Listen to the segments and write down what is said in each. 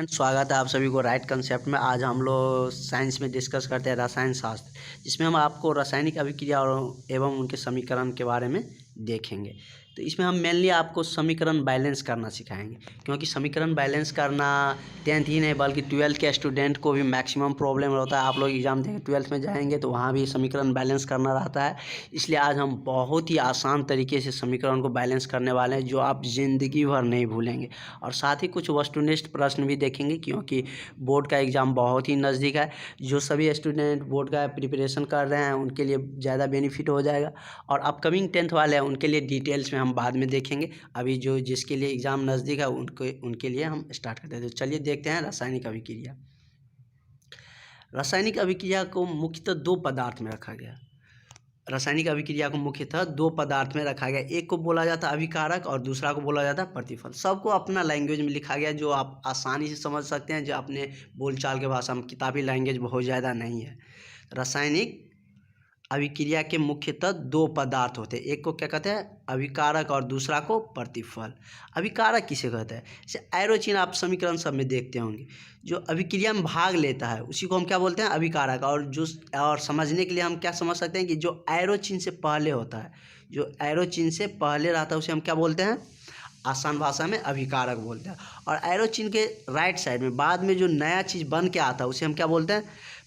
स्वागत है आप सभी को राइट कंसेप्ट में। आज हम लोग साइंस में डिस्कस करते हैं रसायन शास्त्र, जिसमें हम आपको रासायनिक अभिक्रिया और एवं उनके समीकरण के बारे में देखेंगे। तो इसमें हम मेनली आपको समीकरण बैलेंस करना सिखाएंगे, क्योंकि समीकरण बैलेंस करना 10th ही नहीं बल्कि 12th के स्टूडेंट को भी मैक्सिमम प्रॉब्लम होता है। आप लोग एग्जाम देंगे 12th में जाएंगे तो वहाँ भी समीकरण बैलेंस करना रहता है। इसलिए आज हम बहुत ही आसान तरीके से समीकरण को बैलेंस करने वाले हैं, जो आप ज़िंदगी भर नहीं भूलेंगे। और साथ ही कुछ वस्तुनिष्ठ प्रश्न भी देखेंगे, क्योंकि बोर्ड का एग्ज़ाम बहुत ही नज़दीक है। जो सभी स्टूडेंट बोर्ड का प्रिपरेशन कर रहे हैं उनके लिए ज़्यादा बेनिफिट हो जाएगा, और अपकमिंग 10th वाले हैं उनके लिए डिटेल्स में हम बाद में देखेंगे। अभी जो जिसके लिए एग्ज़ाम नज़दीक है उनके लिए हम स्टार्ट करते हैं। तो चलिए देखते हैं रासायनिक अभिक्रिया। रासायनिक अभिक्रिया को मुख्यतः दो पदार्थ में रखा गया। रासायनिक अभिक्रिया को मुख्यतः दो पदार्थ में रखा गया। एक को बोला जाता है अभिकारक और दूसरा को बोला जाता है प्रतिफल। सबको अपना लैंग्वेज में लिखा गया, जो आप आसानी से समझ सकते हैं, जो अपने बोलचाल के भाषा में। किताबी लैंग्वेज बहुत ज़्यादा नहीं है। रासायनिक अभिक्रिया के मुख्यतः दो पदार्थ होते हैं। एक को क्या कहते हैं अभिकारक और दूसरा को प्रतिफल। अभिकारक किसे कहते हैं? जैसे एरो चिन्ह आप समीकरण सब में देखते होंगे, जो अभिक्रिया में भाग लेता है उसी को हम क्या बोलते हैं अभिकारक। और समझने के लिए हम क्या समझ सकते हैं कि जो एरो चिन्ह से पहले होता है, जो एरो चिन्ह से पहले रहता है उसे हम क्या बोलते हैं, आसान भाषा में अभिकारक बोलते हैं। और एरो चिन्ह के राइट साइड में बाद में जो नया चीज़ बन के आता है उसे हम क्या बोलते हैं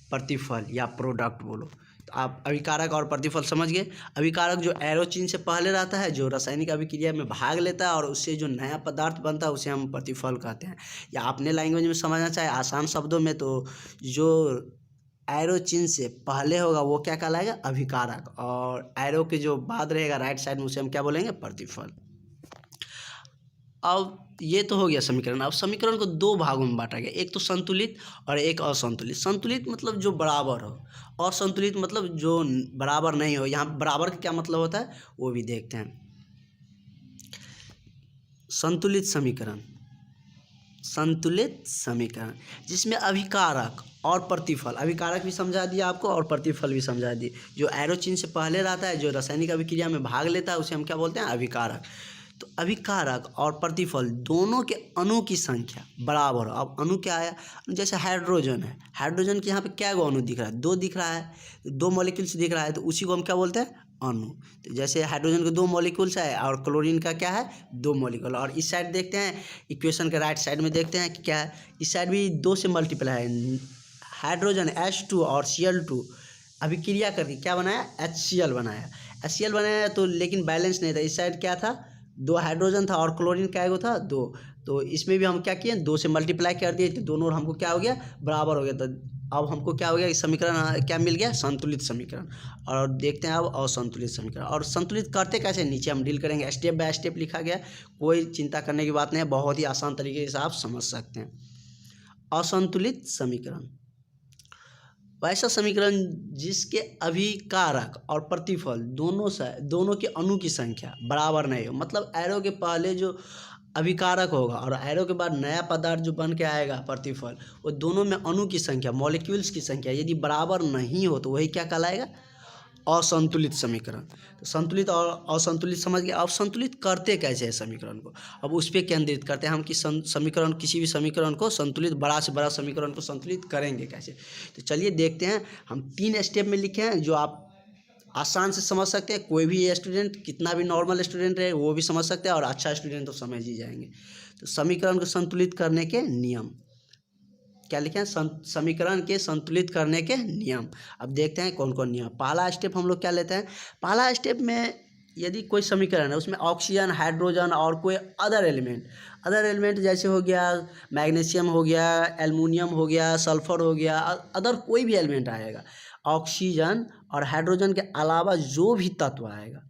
प्रतिफल या प्रोडक्ट बोलो। तो आप अभिकारक और प्रतिफल समझ गए। अभिकारक जो एरो चिन्ह से पहले रहता है, जो रासायनिक अभिक्रिया में भाग लेता है और उससे जो नया पदार्थ बनता है उसे हम प्रतिफल कहते हैं। या अपने लैंग्वेज में समझना चाहे आसान शब्दों में, तो जो एरो चिन्ह से पहले होगा वो क्या कहलाएगा अभिकारक, और एरो के जो बाद रहेगा राइट साइड में उसे हम क्या बोलेंगे प्रतिफल। अब ये तो हो गया समीकरण। अब समीकरण को दो भागों में बांटा गया, एक तो संतुलित और एक असंतुलित। संतुलित मतलब जो बराबर हो, असंतुलित मतलब जो बराबर नहीं हो। यहाँ बराबर का क्या मतलब होता है वो भी देखते हैं। संतुलित समीकरण, संतुलित समीकरण जिसमें अभिकारक और प्रतिफल, अभिकारक भी समझा दिया आपको और प्रतिफल भी समझा दिए। जो एरो चिन्ह से पहले रहता है, जो रासायनिक अभिक्रिया में भाग लेता है उसे हम क्या बोलते हैं अभिकारक। तो अभिकारक और प्रतिफल दोनों के अणु की संख्या बराबर हो। अब अणु क्या आया, जैसे हाइड्रोजन है, हाइड्रोजन के यहाँ पे क्या अणु दिख रहा है, दो दिख रहा है, दो मॉलिक्यूल्स दिख रहा है, तो उसी को हम क्या बोलते हैं अणु। तो जैसे हाइड्रोजन के दो मॉलिक्यूल्स है और क्लोरीन का क्या है दो मॉलिक्यूल। और इस साइड देखते हैं इक्वेशन के राइट साइड में देखते हैं कि क्या है, इस साइड भी दो से मल्टीप्लाई है। हाइड्रोजन H2 और Cl2 अभिक्रिया करके क्या बनाया HCl बनाया, HCl बनाया, तो लेकिन बैलेंस नहीं था। इस साइड क्या था दो हाइड्रोजन था और क्लोरीन क्या एगो था दो। तो इसमें भी हम क्या किए दो से मल्टीप्लाई कर दिए, तो दोनों हमको क्या हो गया बराबर हो गया। तो अब हमको क्या हो गया समीकरण क्या मिल गया संतुलित समीकरण। और देखते हैं अब असंतुलित समीकरण। और संतुलित करते कैसे नीचे हम डील करेंगे, स्टेप बाय स्टेप लिखा गया, कोई चिंता करने की बात नहीं है, बहुत ही आसान तरीके से आप समझ सकते हैं। असंतुलित समीकरण वैसा समीकरण जिसके अभिकारक और प्रतिफल दोनों के अणु की संख्या बराबर नहीं हो। मतलब एरो के पहले जो अभिकारक होगा और एरो के बाद नया पदार्थ जो बन के आएगा प्रतिफल, वो दोनों में अणु की संख्या मॉलिक्यूल्स की संख्या यदि बराबर नहीं हो तो वही क्या कहलाएगा असंतुलित समीकरण। तो संतुलित और असंतुलित समझ गए। अब संतुलित करते कैसे हैं समीकरण को, अब उस पर केंद्रित करते हैं हम कि समीकरण किसी भी समीकरण को संतुलित, बड़ा से बड़ा समीकरण को संतुलित करेंगे कैसे। तो चलिए देखते हैं। हम 3 स्टेप में लिखे हैं जो आप आसान से समझ सकते हैं। कोई भी स्टूडेंट कितना भी नॉर्मल स्टूडेंट रहे वो भी समझ सकते हैं, और अच्छा स्टूडेंट तो समझ ही जाएंगे। तो समीकरण को संतुलित करने के नियम क्या लिखे हैं, समीकरण के संतुलित करने के नियम। अब देखते हैं कौन कौन नियम। पहला स्टेप हम लोग क्या लेते हैं, पहला स्टेप में यदि कोई समीकरण है उसमें ऑक्सीजन हाइड्रोजन और कोई अदर एलिमेंट जैसे हो गया मैग्नीशियम हो गया एल्युमिनियम हो गया सल्फर हो गया, अदर कोई भी एलिमेंट आएगा, ऑक्सीजन और हाइड्रोजन के अलावा जो भी तत्व आएगा,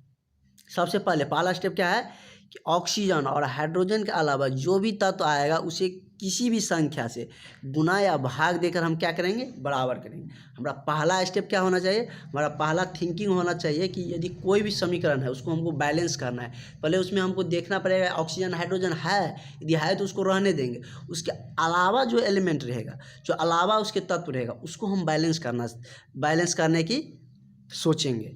सबसे पहले पहला स्टेप क्या है कि ऑक्सीजन और हाइड्रोजन के अलावा जो भी तत्व आएगा उसे किसी भी संख्या से गुना या भाग देकर हम क्या करेंगे बराबर करेंगे। हमारा पहला स्टेप क्या होना चाहिए, हमारा पहला थिंकिंग होना चाहिए कि यदि कोई भी समीकरण है उसको हमको बैलेंस करना है, पहले उसमें हमको देखना पड़ेगा ऑक्सीजन हाइड्रोजन है, यदि है तो उसको रहने देंगे, उसके अलावा जो एलिमेंट रहेगा, जो अलावा उसके तत्व रहेगा उसको हम बैलेंस करने की सोचेंगे।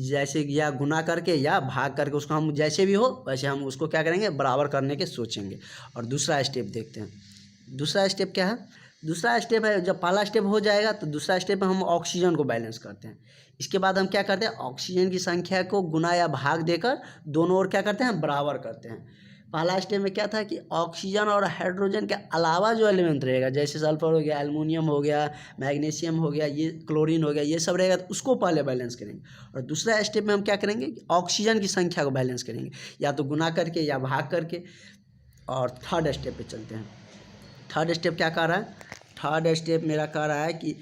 जैसे या गुना करके या भाग करके, उसको हम जैसे भी हो वैसे हम उसको क्या करेंगे बराबर करने के सोचेंगे। और दूसरा स्टेप देखते हैं। दूसरा स्टेप क्या है? दूसरा स्टेप है, जब पहला स्टेप हो जाएगा तो दूसरा स्टेप में हम ऑक्सीजन को बैलेंस करते हैं। इसके बाद हम क्या करते हैं, ऑक्सीजन की संख्या को गुना या भाग देकर दोनों ओर क्या करते हैं, बराबर करते हैं। पहला स्टेप में क्या था कि ऑक्सीजन और हाइड्रोजन के अलावा जो एलिमेंट रहेगा, जैसे सल्फर हो गया, एल्युमिनियम हो गया, मैग्नीशियम हो गया, ये क्लोरीन हो गया, ये सब रहेगा तो उसको पहले बैलेंस करेंगे। और दूसरा स्टेप में हम क्या करेंगे कि ऑक्सीजन की संख्या को बैलेंस करेंगे, या तो गुना करके या भाग करके। और थर्ड स्टेप पे चलते हैं। थर्ड स्टेप क्या कह रहा है? थर्ड स्टेप मेरा कह रहा है कि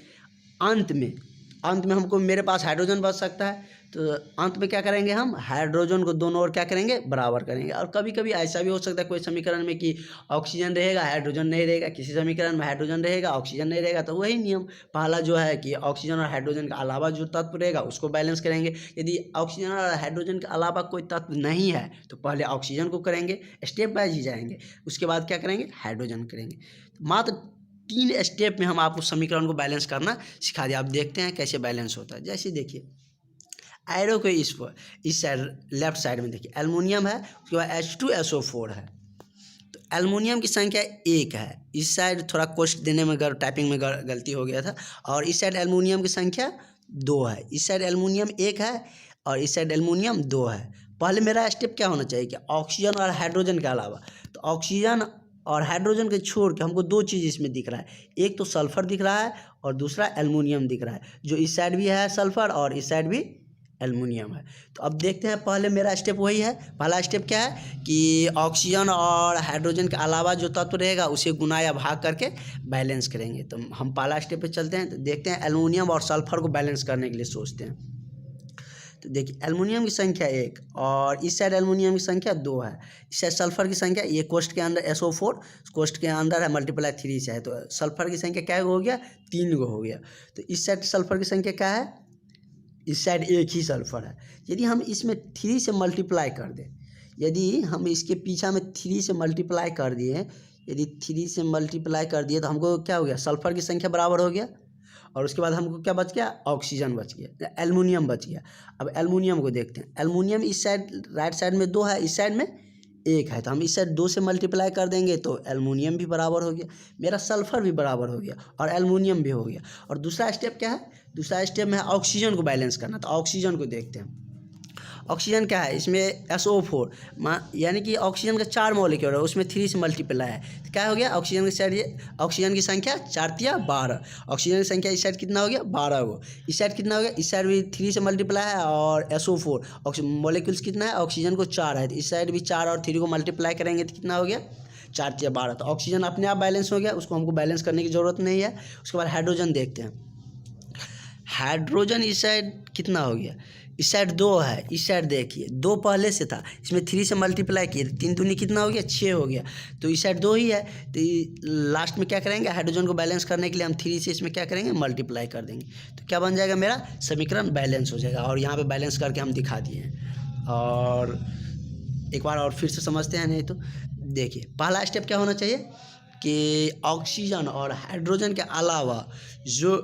अंत में हमको, मेरे पास हाइड्रोजन बच सकता है, तो अंत में क्या करेंगे, हम हाइड्रोजन को दोनों ओर क्या करेंगे, बराबर करेंगे। और कभी कभी ऐसा भी हो सकता है कोई समीकरण में कि ऑक्सीजन रहेगा हाइड्रोजन नहीं रहेगा, किसी समीकरण में हाइड्रोजन रहेगा ऑक्सीजन नहीं रहेगा, तो वही नियम पहला जो है कि ऑक्सीजन और हाइड्रोजन के अलावा जो तत्व रहेगा उसको बैलेंस करेंगे। यदि ऑक्सीजन और हाइड्रोजन के अलावा कोई तत्व नहीं है तो पहले ऑक्सीजन को करेंगे, स्टेप वाइज ही जाएंगे। उसके बाद क्या करेंगे, हाइड्रोजन करेंगे। मात्र 3 स्टेप में हम आपको समीकरण को बैलेंस करना सिखा दिया। आप देखते हैं कैसे बैलेंस होता है। जैसे देखिए, एरो को इस साइड लेफ्ट साइड में देखिए एल्युमिनियम है, उसके बाद H2SO4 है। तो एल्युमिनियम की संख्या 1 है। इस साइड थोड़ा क्वेश्चन देने में टाइपिंग में गलती हो गया था। और इस साइड एल्युमिनियम की संख्या 2 है। इस साइड एल्युमिनियम 1 है और इस साइड एल्युमिनियम 2 है। पहले मेरा स्टेप क्या होना चाहिए कि ऑक्सीजन और हाइड्रोजन के अलावा, तो ऑक्सीजन और हाइड्रोजन के छोड़ के हमको 2 चीज़ इसमें दिख रहा है। एक तो सल्फर दिख रहा है और दूसरा एल्युमिनियम दिख रहा है, जो इस साइड भी है सल्फर और इस साइड भी एल्युमिनियम है। तो अब देखते हैं, पहले मेरा स्टेप वही है। पहला स्टेप क्या है कि ऑक्सीजन और हाइड्रोजन के अलावा जो तत्व रहेगा उसे गुना या भाग करके बैलेंस करेंगे। तो हम पहला स्टेप पे चलते हैं। तो देखते हैं एल्युमिनियम और सल्फर को बैलेंस करने के लिए सोचते हैं। तो देखिए, एल्युमिनियम की संख्या 1 और इस साइड एल्युमिनियम की संख्या 2 है। इस साइड सल्फर की संख्या, ये कोष्ठ के अंदर SO4 कोष्ठ के अंदर है, मल्टीप्लाई 3 से है, तो सल्फर की संख्या क्या हो गया, 3 गो हो गया। तो इस साइड सल्फर की संख्या क्या है, इस साइड 1 ही सल्फर है। यदि हम इसमें 3 से मल्टीप्लाई कर दें, यदि हम इसके पीछा में 3 से मल्टीप्लाई कर दिए, यदि 3 से मल्टीप्लाई कर दिए तो हमको क्या हो गया, सल्फर की संख्या बराबर हो गया। और उसके बाद हमको क्या बच गया, ऑक्सीजन बच गया, एल्युमिनियम बच गया। अब एल्युमिनियम को देखते हैं। एल्युमिनियम इस साइड राइट साइड में 2 है, इस साइड में 1 है, तो हम इस साइड 2 से मल्टीप्लाई कर देंगे तो एल्युमिनियम भी बराबर हो गया, मेरा सल्फर भी बराबर हो गया और एल्युमिनियम भी हो गया। और दूसरा स्टेप क्या है, दूसरा स्टेप में ऑक्सीजन को बैलेंस करना। तो ऑक्सीजन को देखते हैं। ऑक्सीजन क्या है, इसमें SO4 यानी कि ऑक्सीजन का 4 मॉलिक्यूल है, उसमें 3 से मल्टीप्लाई है, तो क्या हो गया, ऑक्सीजन की साइड, ऑक्सीजन की संख्या 4 तिया 12। ऑक्सीजन की संख्या इस साइड कितना हो गया, 12 गो। इस साइड कितना हो गया, इस साइड भी 3 से मल्टीप्लाई है और SO4 मॉलिक्यूल्स कितना है, ऑक्सीजन को 4 है, तो इस साइड भी 4 और 3 को मल्टीप्लाई करेंगे तो कितना हो गया, 4 तिया 12। तो ऑक्सीजन अपने आप बैलेंस हो गया, उसको हमको बैलेंस करने की ज़रूरत नहीं है। उसके बाद हाइड्रोजन देखते हैं। हाइड्रोजन इस साइड कितना हो गया, इस साइड 2 है, इस साइड देखिए 2 पहले से था, इसमें 3 से मल्टीप्लाई किए, 3 दूनी कितना हो गया, 6 हो गया। तो इस साइड 2 ही है, तो लास्ट में क्या करेंगे, हाइड्रोजन को बैलेंस करने के लिए हम 3 से इसमें क्या करेंगे, मल्टीप्लाई कर देंगे, तो क्या बन जाएगा, मेरा समीकरण बैलेंस हो जाएगा। और यहाँ पे बैलेंस करके हम दिखा दिए हैं। और एक बार और फिर से समझते हैं। नहीं तो देखिए, पहला स्टेप क्या होना चाहिए कि ऑक्सीजन और हाइड्रोजन के अलावा जो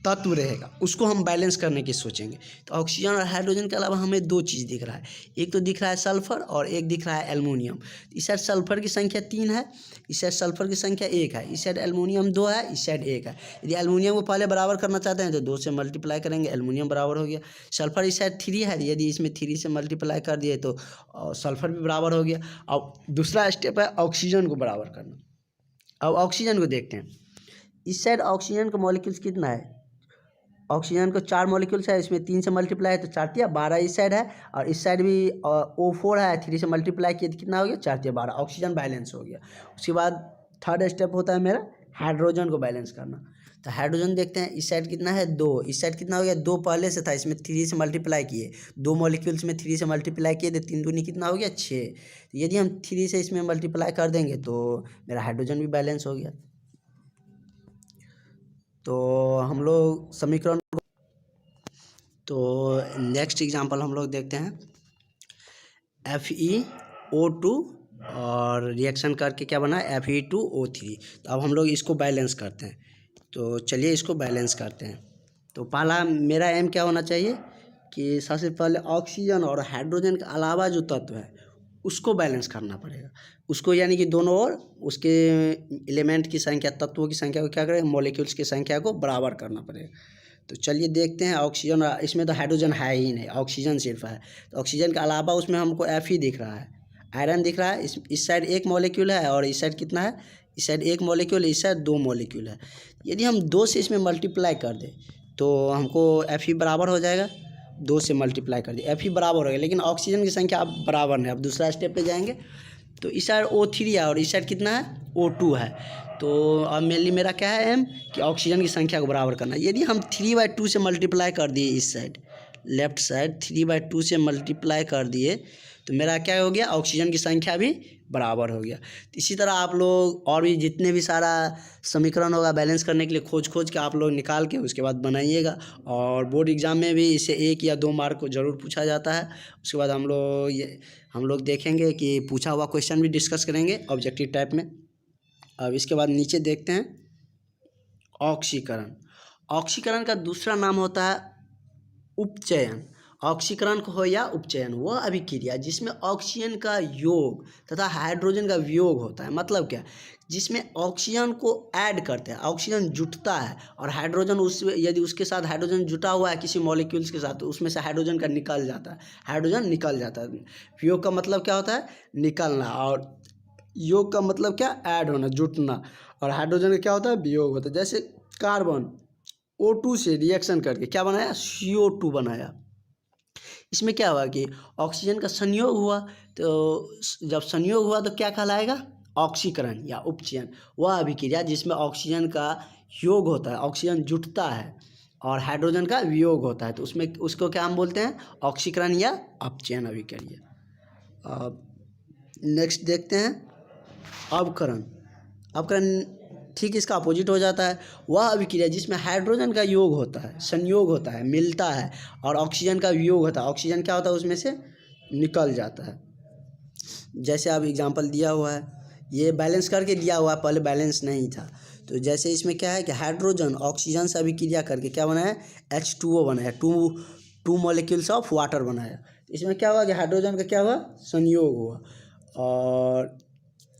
तत्व रहेगा उसको हम बैलेंस करने की सोचेंगे। तो ऑक्सीजन और हाइड्रोजन के अलावा हमें 2 चीज़ दिख रहा है, एक तो दिख रहा है सल्फर और एक दिख रहा है एल्युमिनियम। इस साइड सल्फर की संख्या 3 है, इस साइड सल्फर की संख्या 1 है, इस साइड एल्युमिनियम 2 है, इस साइड 1 है। यदि एल्युमिनियम को पहले बराबर करना चाहते हैं तो 2 से मल्टीप्लाई करेंगे, एल्युमिनियम बराबर हो गया। सल्फर इस साइड 3 है, यदि इसमें 3 से मल्टीप्लाई कर दिए तो सल्फर भी बराबर हो गया। अब दूसरा स्टेप है ऑक्सीजन को बराबर करना। अब ऑक्सीजन को देखते हैं। इस साइड ऑक्सीजन का मॉलिक्यूल्स कितना है, ऑक्सीजन को 4 मॉलिक्यूल्स है, इसमें 3 से मल्टीप्लाई है तो 4 तिया 12 इस साइड है, और इस साइड भी O4 है, 3 से मल्टीप्लाई किया तो कितना हो गया, 4 तिया 12, ऑक्सीजन बैलेंस हो गया। उसके बाद थर्ड स्टेप होता है मेरा हाइड्रोजन को बैलेंस करना। तो हाइड्रोजन देखते हैं। इस साइड कितना है, 2, इस साइड कितना हो गया, 2 पहले से था, इसमें 3 से मल्टीप्लाई किए, 2 मॉलिक्यूल्स में 3 से मल्टीप्लाई किए तो 3 दूनी कितना हो गया, 6। तो यदि हम 3 से इसमें मल्टीप्लाई कर देंगे तो मेरा हाइड्रोजन भी बैलेंस हो गया। तो हम लोग समीकरण, तो नेक्स्ट एग्जांपल हम लोग देखते हैं। FeO2 और रिएक्शन करके क्या बना, Fe2O3। तो अब हम लोग इसको बैलेंस करते हैं। तो चलिए इसको बैलेंस करते हैं। तो पहला मेरा एम क्या होना चाहिए कि सबसे पहले ऑक्सीजन और हाइड्रोजन के अलावा जो तत्व है उसको बैलेंस करना पड़ेगा, उसको यानी कि दोनों ओर उसके एलिमेंट की संख्या, तत्वों की संख्या को क्या करें, मॉलिक्यूल्स की संख्या को बराबर करना पड़ेगा। तो चलिए देखते हैं। ऑक्सीजन, इसमें तो हाइड्रोजन है ही नहीं, ऑक्सीजन सिर्फ है। तो ऑक्सीजन के अलावा उसमें हमको F ही दिख रहा है, आयरन दिख रहा है। इस साइड एक मॉलिक्यूल है और इस साइड कितना है, इस साइड एक मॉलिक्यूल, इस साइड 2 मॉलिक्यूल है। यदि हम 2 से इसमें मल्टीप्लाई कर दें तो हमको F ही बराबर हो जाएगा। 2 से मल्टीप्लाई कर दिए, F ही बराबर हो गया, लेकिन ऑक्सीजन की संख्या अब बराबर नहीं। अब दूसरा स्टेप पे जाएंगे तो इस साइड O3 है और इस साइड कितना है, O2 है। तो अब मेनली मेरा क्या है एम, कि ऑक्सीजन की संख्या को बराबर करना। यदि हम 3/2 से मल्टीप्लाई कर दिए, इस साइड लेफ्ट साइड 3/2 से मल्टीप्लाई कर दिए तो मेरा क्या हो गया, ऑक्सीजन की संख्या भी बराबर हो गया। तो इसी तरह आप लोग और भी जितने भी सारा समीकरण होगा बैलेंस करने के लिए खोज के आप लोग निकाल के उसके बाद बनाइएगा। और बोर्ड एग्ज़ाम में भी इसे 1 या 2 मार्क को ज़रूर पूछा जाता है। उसके बाद हम लोग देखेंगे कि पूछा हुआ क्वेश्चन भी डिस्कस करेंगे ऑब्जेक्टिव टाइप में। अब इसके बाद नीचे देखते हैं ऑक्सीकरण। ऑक्सीकरण का दूसरा नाम होता है उपचयन। ऑक्सीकरण हो या उपचयन वह अभिक्रिया जिसमें ऑक्सीजन का योग तथा हाइड्रोजन का वियोग होता है। मतलब क्या, जिसमें ऑक्सीजन को ऐड करते हैं, ऑक्सीजन जुटता है और हाइड्रोजन यदि उसके साथ हाइड्रोजन जुटा हुआ है किसी मॉलिक्यूल्स के साथ तो उसमें से हाइड्रोजन का निकल जाता है, हाइड्रोजन निकल जाता है। वियोग का मतलब क्या होता है, निकलना, और योग का मतलब क्या, ऐड होना, जुटना। और हाइड्रोजन का क्या होता है, वियोग होता है। जैसे कार्बन O2 से रिएक्शन करके क्या बनाया, CO2 बनाया। इसमें क्या हुआ कि ऑक्सीजन का संयोग हुआ, तो जब संयोग हुआ तो क्या कहलाएगा, ऑक्सीकरण या उपचयन। वह अभिक्रिया जिसमें ऑक्सीजन का योग होता है, ऑक्सीजन जुटता है और हाइड्रोजन का वियोग होता है, तो उसमें उसको क्या हम बोलते हैं, ऑक्सीकरण या अपचयन अभिक्रिया। अब नेक्स्ट देखते हैं अवकरण। अवकरण ठीक इसका अपोजिट हो जाता है। वह अभिक्रिया जिसमें हाइड्रोजन का योग होता है, संयोग होता है, मिलता है, और ऑक्सीजन का वियोग होता है। ऑक्सीजन क्या होता है, उसमें से निकल जाता है। जैसे अब एग्जांपल दिया हुआ है, ये बैलेंस करके दिया हुआ है, पहले बैलेंस नहीं था। तो जैसे इसमें क्या है कि हाइड्रोजन ऑक्सीजन से अभिक्रिया करके क्या बनाया, H2O बनाया, टू मॉलिक्यूल्स ऑफ वाटर बनाया। इसमें क्या हुआ कि हाइड्रोजन का क्या हुआ, संयोग हुआ। और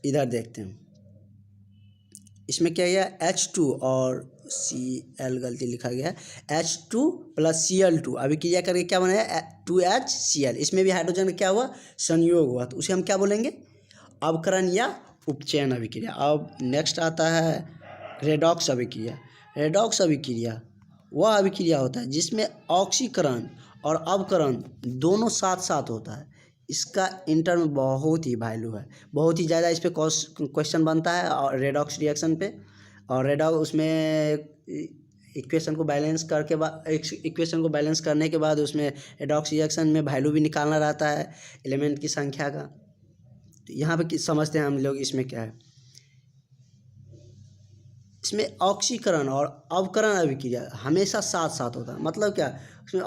इधर देखते हैं, इसमें क्या गया, H2 और Cl गलती लिखा गया है, H2 + Cl2 अभिक्रिया करके क्या बनाया, 2HCl। इसमें भी हाइड्रोजन का क्या हुआ, संयोग हुआ, तो उसे हम क्या बोलेंगे, अवकरण या उपचयन अभिक्रिया। अब नेक्स्ट आता है रेडॉक्स अभिक्रिया। रेडॉक्स अभिक्रिया वह अभिक्रिया होता है जिसमें ऑक्सीकरण और अवकरण दोनों साथ साथ होता है। इसका इंटर में बहुत ही वैल्यू है, बहुत ही ज़्यादा इस पे क्वेश्चन बनता है और रेडॉक्स रिएक्शन पे। और रेडॉक्स उसमें इक्वेशन को बैलेंस करने के बाद उसमें रेडॉक्स रिएक्शन में वैल्यू भी निकालना रहता है एलिमेंट की संख्या का। तो यहाँ पे समझते हैं हम लोग इसमें क्या है। इसमें ऑक्सीकरण और अवकरण अभिक्रिया हमेशा साथ साथ होता है। मतलब क्या, उसमें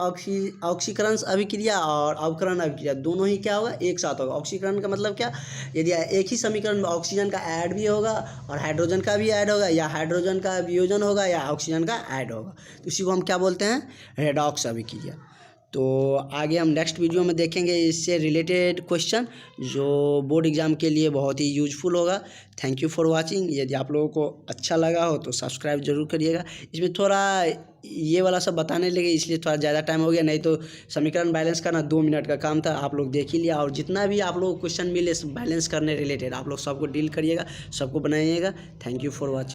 ऑक्सीकरण अभिक्रिया और अवकरण अभिक्रिया दोनों ही क्या होगा, एक साथ होगा। ऑक्सीकरण का मतलब क्या, यदि एक ही समीकरण में ऑक्सीजन का ऐड भी होगा और हाइड्रोजन का भी ऐड होगा, या हाइड्रोजन का वियोजन होगा या ऑक्सीजन का ऐड होगा, तो इसी को हम क्या बोलते हैं, रेडॉक्स अभिक्रिया। तो आगे हम नेक्स्ट वीडियो में देखेंगे इससे रिलेटेड क्वेश्चन जो बोर्ड एग्ज़ाम के लिए बहुत ही यूजफुल होगा। Thank you for watching. यदि आप लोगों को अच्छा लगा हो तो सब्सक्राइब जरूर करिएगा। इसमें थोड़ा ये वाला सब बताने लगे इसलिए थोड़ा ज़्यादा टाइम हो गया, नहीं तो समीकरण बैलेंस करना 2 मिनट का काम था, आप लोग देख ही लिया। और जितना भी आप लोगों को क्वेश्चन मिले बैलेंस करने रिलेटेड आप लोग सबको डील करिएगा, सबको बनाइएगा। Thank you for watching.